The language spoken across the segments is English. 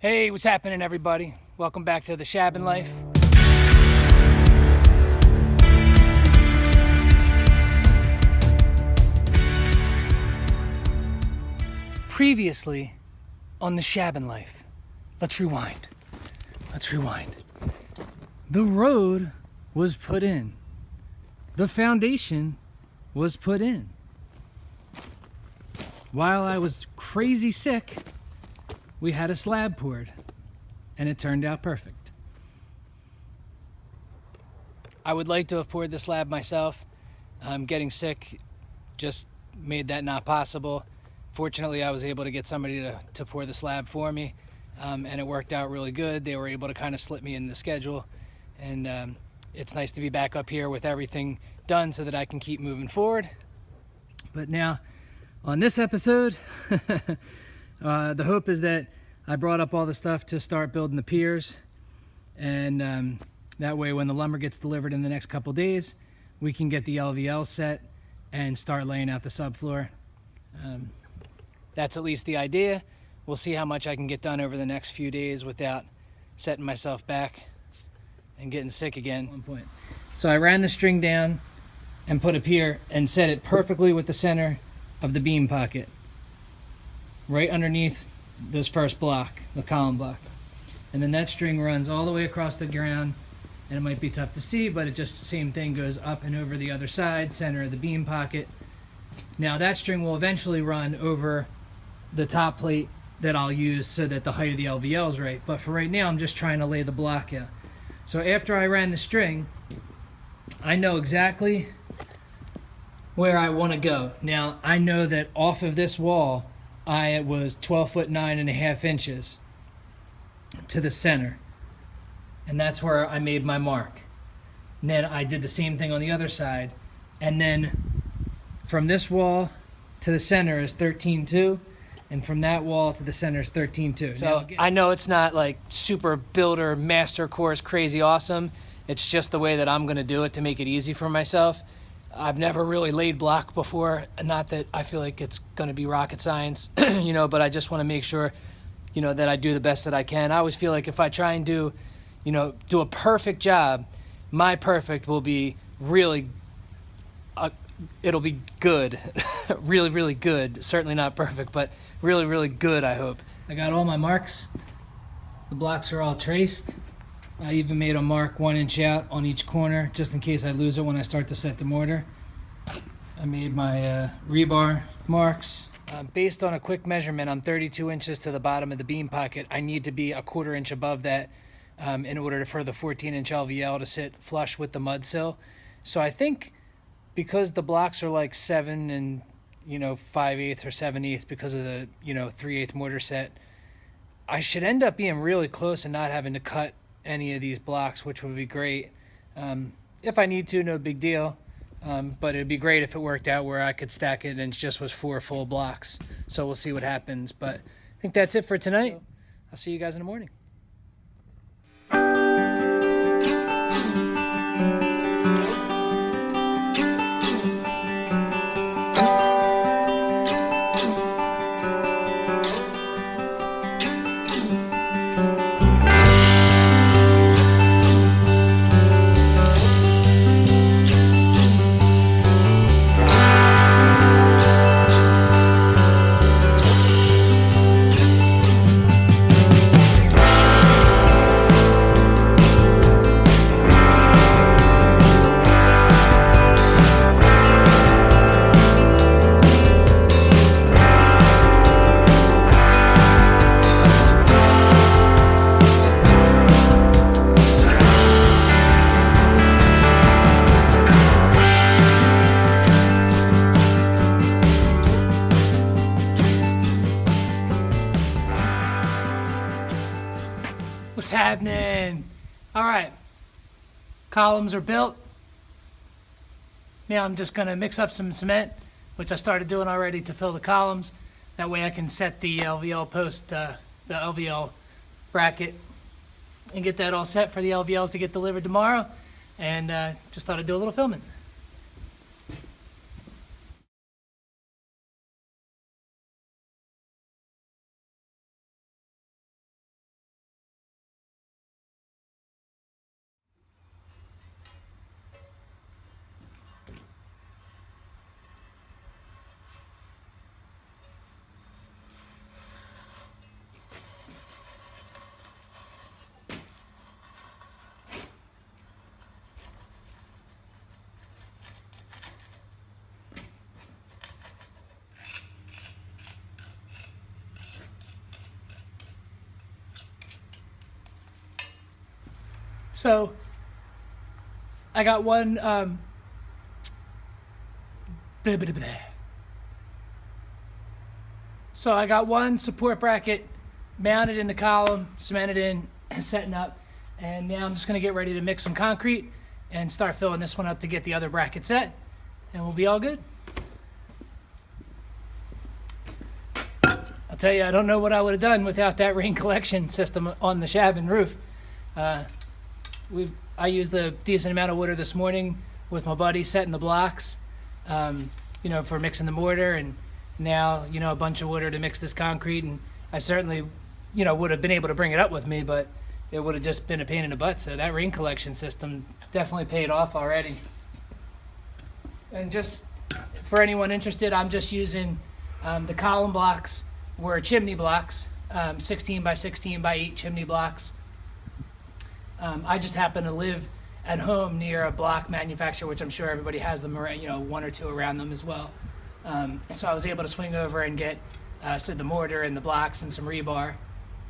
Hey, what's happening, everybody? Welcome back to the ShabinLife. Previously on the ShabinLife. Let's rewind. The road was put in. The foundation was put in. While I was crazy sick, we had a slab poured, and it turned out perfect. I would like to have poured the slab myself. Getting sick just made that not possible. Fortunately, I was able to get somebody to pour the slab for me, and it worked out really good. They were able to kind of slip me in the schedule, and it's nice to be back up here with everything done so that I can keep moving forward. But now, on this episode, the hope is that I brought up all the stuff to start building the piers, and that way when the lumber gets delivered in the next couple days, we can get the LVL set and start laying out the subfloor. That's at least the idea. We'll see how much I can get done over the next few days without setting myself back and getting sick again. One point. So I ran the string down and put a pier and set it perfectly with the center of the beam pocket, right underneath this first block, the column block. And then that string runs all the way across the ground, and it might be tough to see, but it just the same thing goes up and over the other side, center of the beam pocket. Now that string will eventually run over the top plate that I'll use so that the height of the LVL is right. But for right now, I'm just trying to lay the block out. So after I ran the string, I know exactly where I want to go. Now, I know that off of this wall, I was 12 foot 9.5 inches to the center. And that's where I made my mark. And then I did the same thing on the other side. And then from this wall to the center is 13.2. And from that wall to the center is 13.2. So now, I know it's not like super builder, master course, crazy awesome. It's just the way that I'm going to do it to make it easy for myself. I've never really laid block before. Not that I feel like it's going to be rocket science, you know, but I just want to make sure, you know, that I do the best that I can. I always feel like if I try and do a perfect job, my perfect will be really, it'll be good. really, really good. Certainly not perfect, but really, really good, I hope. I got all my marks. The blocks are all traced. I even made a mark 1 inch out on each corner just in case I lose it when I start to set the mortar. I made my rebar marks. Based on a quick measurement, I'm 32 inches to the bottom of the beam pocket. I need to be a 1/4 inch above that in order for the 14-inch LVL to sit flush with the mud sill. So I think because the blocks are like 7 and 5/8 or 7/8 because of the 3/8 mortar set, I should end up being really close and not having to cut any of these blocks, which would be great. If I need to, no big deal. But it'd be great if it worked out where I could stack it and it just was 4 full blocks. So we'll see what happens. But I think that's it for tonight. I'll see you guys in the morning. What's happening? All right, columns are built. Now I'm just gonna mix up some cement, which I started doing already to fill the columns. That way I can set the LVL post, the LVL bracket, and get that all set for the LVLs to get delivered tomorrow. And just thought I'd do a little filming. So I got one So I got one support bracket mounted in the column, cemented in, setting up, and now I'm just going to get ready to mix some concrete and start filling this one up to get the other bracket set, and we'll be all good. I'll tell you, I don't know what I would have done without that rain collection system on the Shabin roof. I used a decent amount of water this morning with my buddy setting the blocks, you know, for mixing the mortar, and now, you know, a bunch of water to mix this concrete, and I certainly, you know, would have been able to bring it up with me, but it would have just been a pain in the butt. So that rain collection system definitely paid off already. And just for anyone interested, I'm just using the column blocks were chimney blocks, 16 by 16 by 8 chimney blocks. I just happen to live at home near a block manufacturer, which I'm sure everybody has them, you know, one or two around them as well. So I was able to swing over and get the mortar and the blocks and some rebar.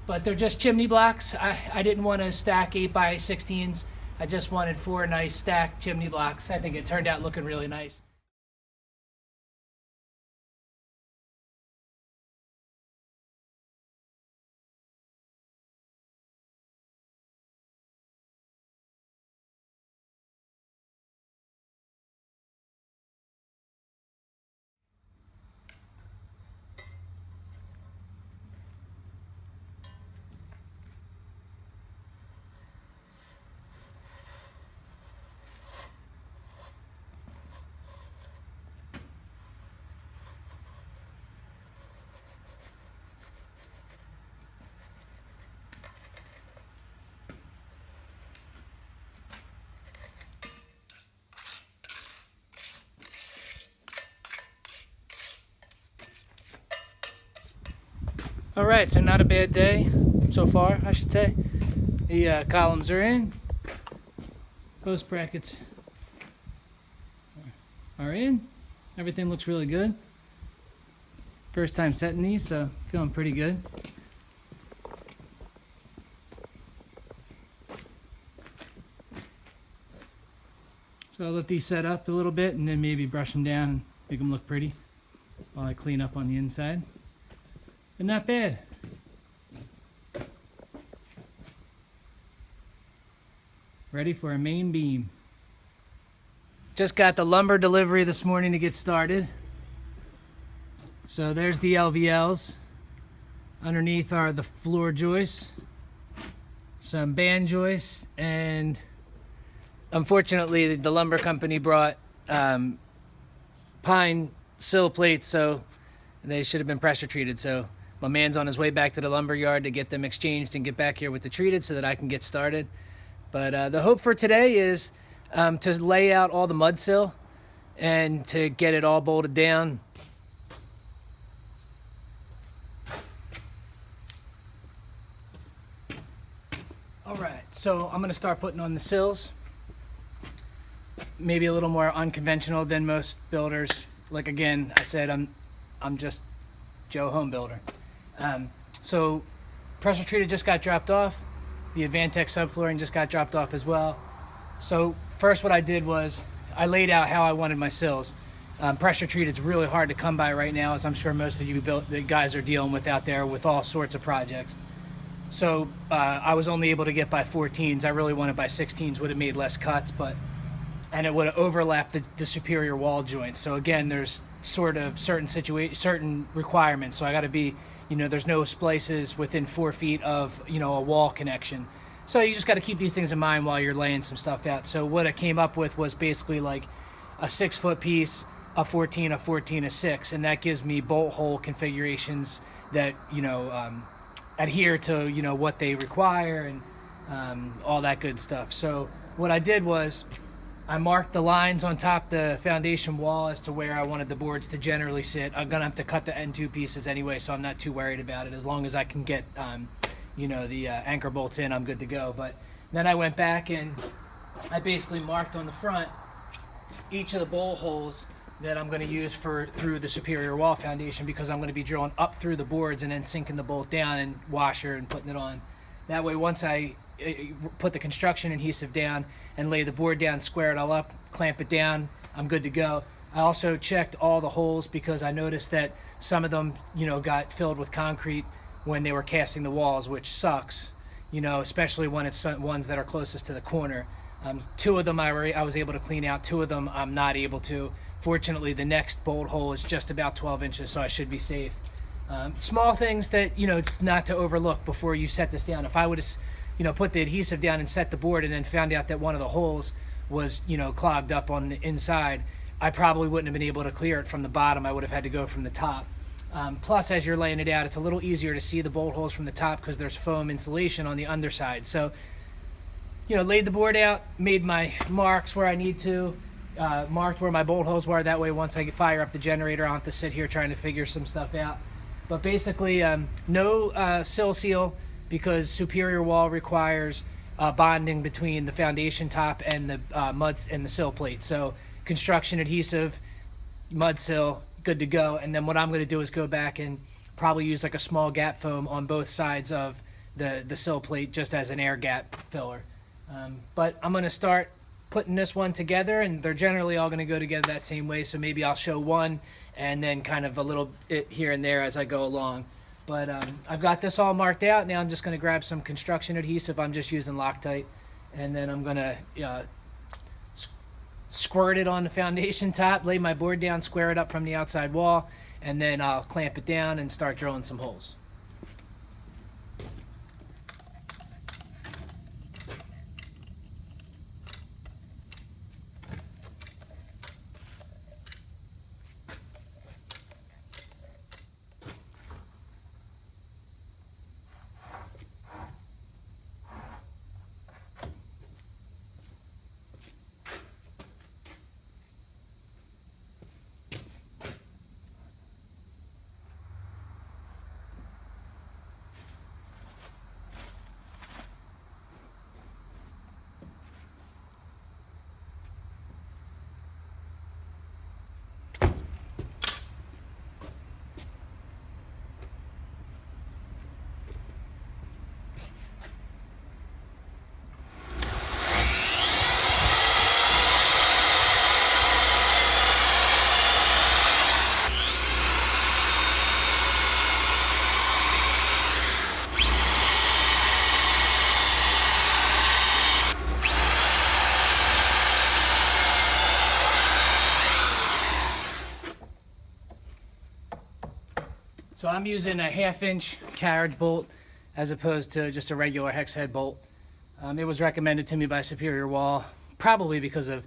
But they're just chimney blocks. I didn't want to stack 8 by 16s. I just wanted 4 nice stacked chimney blocks. I think it turned out looking really nice. All right, so not a bad day so far, I should say. The columns are in. Post brackets are in. Everything looks really good. First time setting these, so feeling pretty good. So I'll let these set up a little bit and then maybe brush them down and make them look pretty while I clean up on the inside. But not bad. Ready for a main beam. Just got the lumber delivery this morning to get started. So there's the LVLs. Underneath are the floor joists, some band joists, and unfortunately the lumber company brought pine sill plates, so they should have been pressure treated. So my man's on his way back to the lumber yard to get them exchanged and get back here with the treated so that I can get started. But the hope for today is to lay out all the mud sill and to get it all bolted down. All right, so I'm gonna start putting on the sills. Maybe a little more unconventional than most builders. Like again, I said, I'm just Joe home builder. So pressure treated just got dropped off. The Advantech subflooring just got dropped off as well. So first what I did was I laid out how I wanted my sills. Pressure treated is really hard to come by right now, as I'm sure most of you the guys are dealing with out there with all sorts of projects. So I was only able to get by 14s. I really wanted by 16s, would have made less cuts, and it would have overlapped the superior wall joints. So again, there's sort of certain requirements. So I got to be, there's no splices within 4 feet of, a wall connection. So you just got to keep these things in mind while you're laying some stuff out. So what I came up with was basically like a 6-foot piece, a 14, a 14, a 6, and that gives me bolt hole configurations that, adhere to, what they require and all that good stuff. So what I did was I marked the lines on top the foundation wall as to where I wanted the boards to generally sit. I'm gonna have to cut the N2 pieces anyway, so I'm not too worried about it. As long as I can get, the anchor bolts in, I'm good to go. But then I went back and I basically marked on the front each of the bolt holes that I'm gonna use through the superior wall foundation, because I'm gonna be drilling up through the boards and then sinking the bolt down and washer and putting it on. That way, once I put the construction adhesive down and lay the board down, square it all up, clamp it down, I'm good to go. I also checked all the holes because I noticed that some of them, got filled with concrete when they were casting the walls, which sucks, especially when it's ones that are closest to the corner. 2 of them I was able to clean out. 2 of them I'm not able to. Fortunately, the next bolt hole is just about 12 inches, so I should be safe. Small things that, not to overlook before you set this down. If I would have, put the adhesive down and set the board and then found out that one of the holes was, clogged up on the inside, I probably wouldn't have been able to clear it from the bottom. I would have had to go from the top. Plus, as you're laying it out, it's a little easier to see the bolt holes from the top because there's foam insulation on the underside. So, laid the board out, made my marks where I need to, marked where my bolt holes were. That way, once I fire up the generator, I don't have to sit here trying to figure some stuff out. But basically, no sill seal because superior wall requires bonding between the foundation top and the mud and the sill plate. So construction adhesive, mud sill, good to go. And then what I'm going to do is go back and probably use like a small gap foam on both sides of the sill plate just as an air gap filler. But I'm going to start putting this one together, and they're generally all going to go together that same way. So maybe I'll show one and then kind of a little bit here and there as I go along. But I've got this all marked out. Now I'm just going to grab some construction adhesive. I'm just using Loctite, and then I'm going to squirt it on the foundation top, lay my board down, square it up from the outside wall, and then I'll clamp it down and start drilling some holes. So I'm using a 1/2 inch carriage bolt as opposed to just a regular hex head bolt. It was recommended to me by Superior Wall, probably because of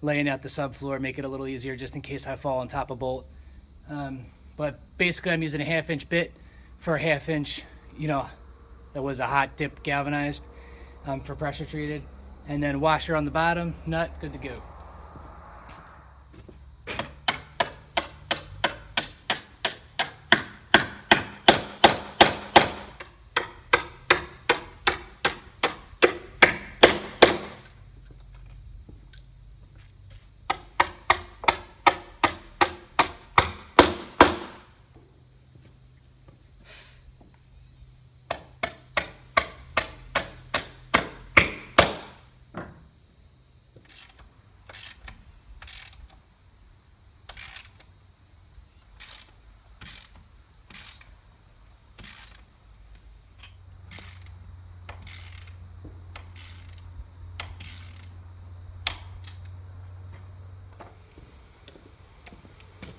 laying out the subfloor, make it a little easier just in case I fall on top of bolt. But basically I'm using a 1/2 inch bit for a 1/2 inch, that was a hot dip galvanized for pressure treated. And then washer on the bottom, nut, good to go.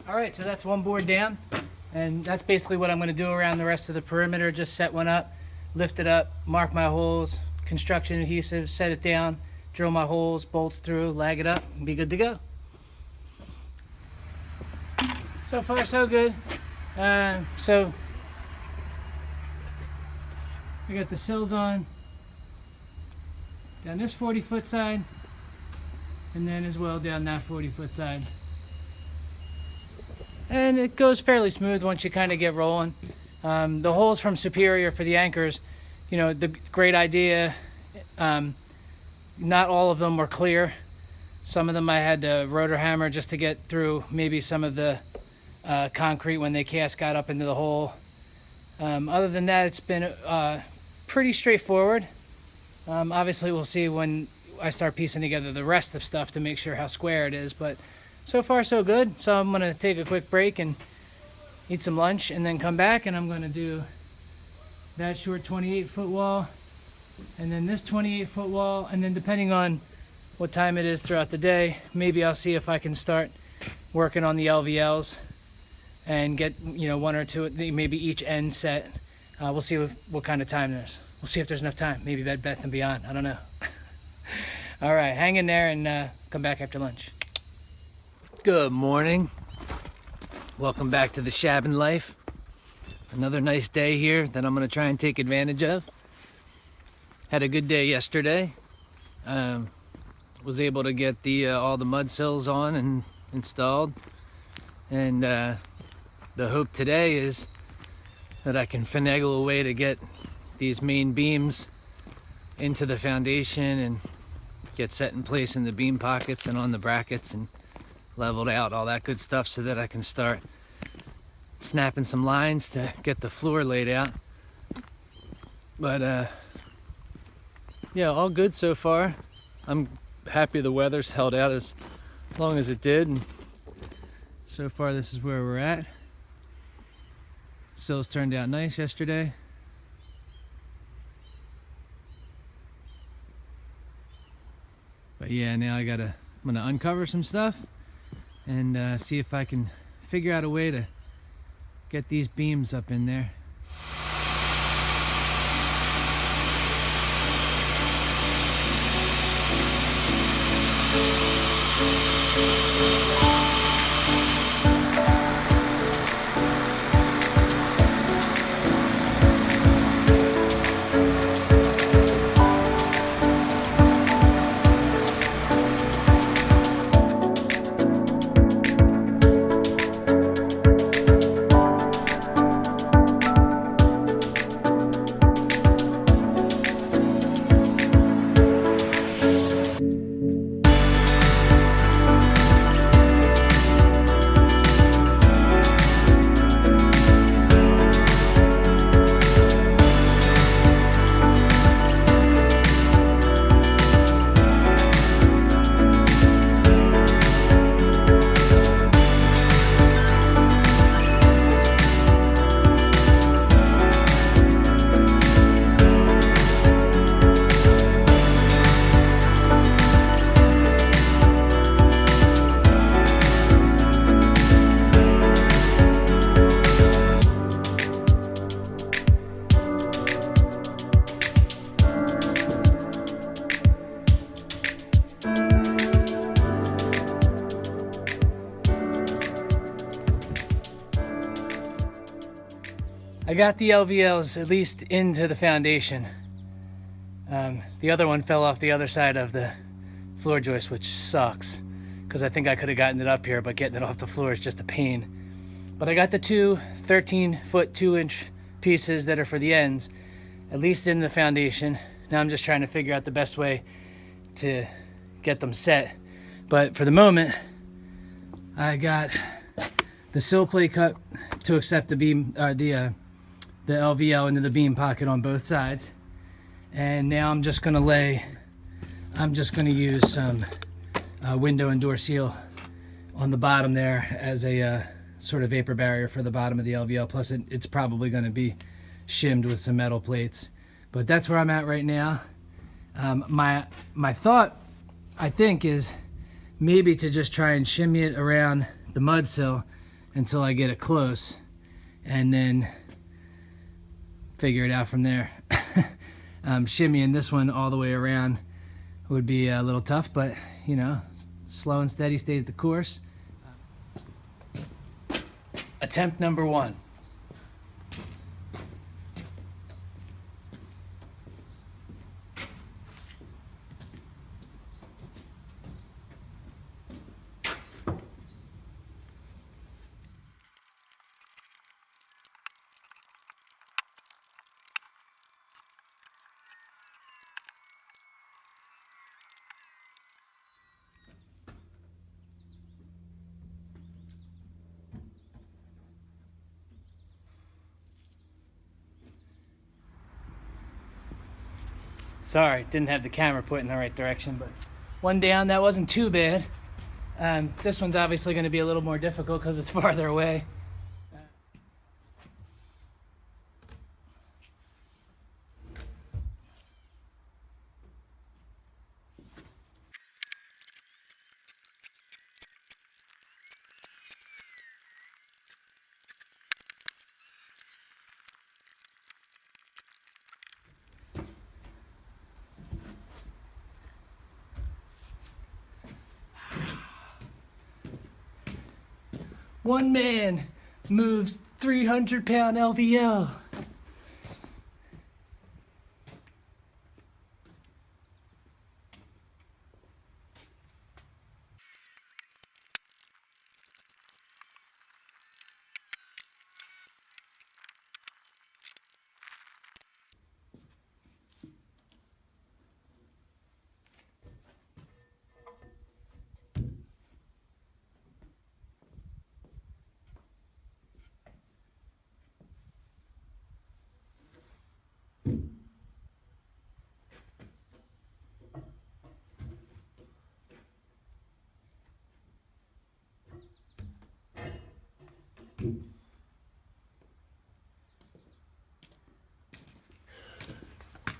Alright, so that's one board down, and that's basically what I'm going to do around the rest of the perimeter. Just set one up, lift it up, mark my holes, construction adhesive, set it down, drill my holes, bolts through, lag it up, and be good to go. So far so good. So we got the sills on down this 40-foot side, and then as well down that 40-foot side. And it goes fairly smooth once you kind of get rolling. The holes from Superior for the anchors, the great idea, not all of them were clear. Some of them I had to rotor hammer just to get through maybe some of the concrete when they got up into the hole. Other than that, it's been pretty straightforward. Obviously we'll see when I start piecing together the rest of stuff to make sure how square it is, but so far so good. So I'm gonna take a quick break and eat some lunch and then come back, and I'm gonna do that short 28-foot wall and then this 28-foot wall, and then depending on what time it is throughout the day, maybe I'll see if I can start working on the LVLs and get, you know, one or two, maybe each end set. We'll see what kind of time there's. We'll see if there's enough time. Maybe Bed Bath and Beyond. I don't know. All right, hang in there and come back after lunch. Good morning. Welcome back to the ShabinLife. Another nice day here that I'm going to try and take advantage of. Had a good day yesterday. Was able to get all the mud sills on and installed. And the hope today is that I can finagle a way to get these main beams into the foundation and get set in place in the beam pockets and on the brackets and leveled out, all that good stuff, so that I can start snapping some lines to get the floor laid out. But yeah, all good so far. I'm happy the weather's held out as long as it did, and so far this is where we're at. Sills turned out nice yesterday. But yeah, now I'm gonna uncover some stuff and see if I can figure out a way to get these beams up in there. I got the LVLs at least into the foundation. The other one fell off the other side of the floor joist, which sucks, because I think I could have gotten it up here, but getting it off the floor is just a pain. But I got the two 13-foot 2-inch pieces that are for the ends, at least in the foundation. Now I'm just trying to figure out the best way to get them set. But for the moment, I got the sill plate cut to accept the beam, the LVL into the beam pocket on both sides. And now I'm just gonna use some window and door seal on the bottom there as a sort of vapor barrier for the bottom of the LVL. Plus it's probably gonna be shimmed with some metal plates. But that's where I'm at right now. My thought, I think, is maybe to just try and shimmy it around the mud sill until I get it close, and then figure it out from there. Shimmying this one all the way around would be a little tough, but you know, slow and steady stays the course. Attempt number 1. Sorry, didn't have the camera put in the right direction, but one down, that wasn't too bad. This one's obviously going to be a little more difficult because it's farther away. One man moves 300-pound LVL.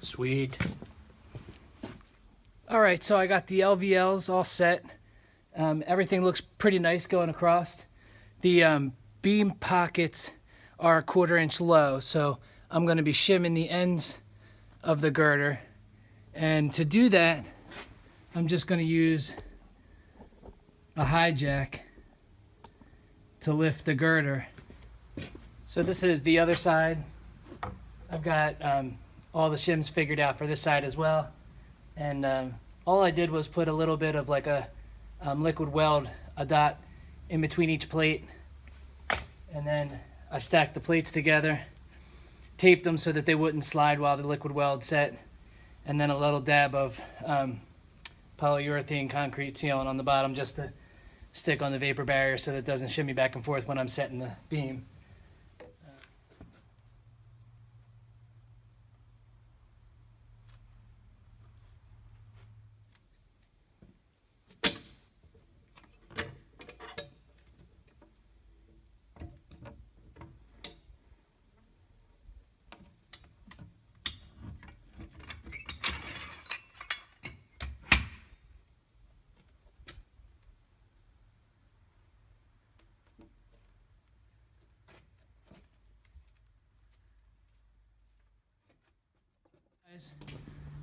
Sweet. All right, so I got the LVLs all set. Everything looks pretty nice going across. The beam pockets are 1/4 inch low, so I'm going to be shimming the ends of the girder. And to do that, I'm just going to use a high jack to lift the girder. So this is the other side. I've got all the shims figured out for this side as well. And all I did was put a little bit of like a liquid weld, a dot in between each plate. And then I stacked the plates together, taped them so that they wouldn't slide while the liquid weld set. And then a little dab of polyurethane concrete sealant on the bottom just to stick on the vapor barrier so that it doesn't shimmy back and forth when I'm setting the beam.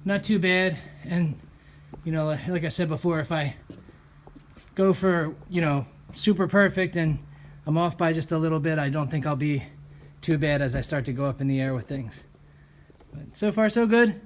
Not too bad, and you know, like I said before, if I go for, you know, super perfect and I'm off by just a little bit, I don't think I'll be too bad as I start to go up in the air with things. But so far so good.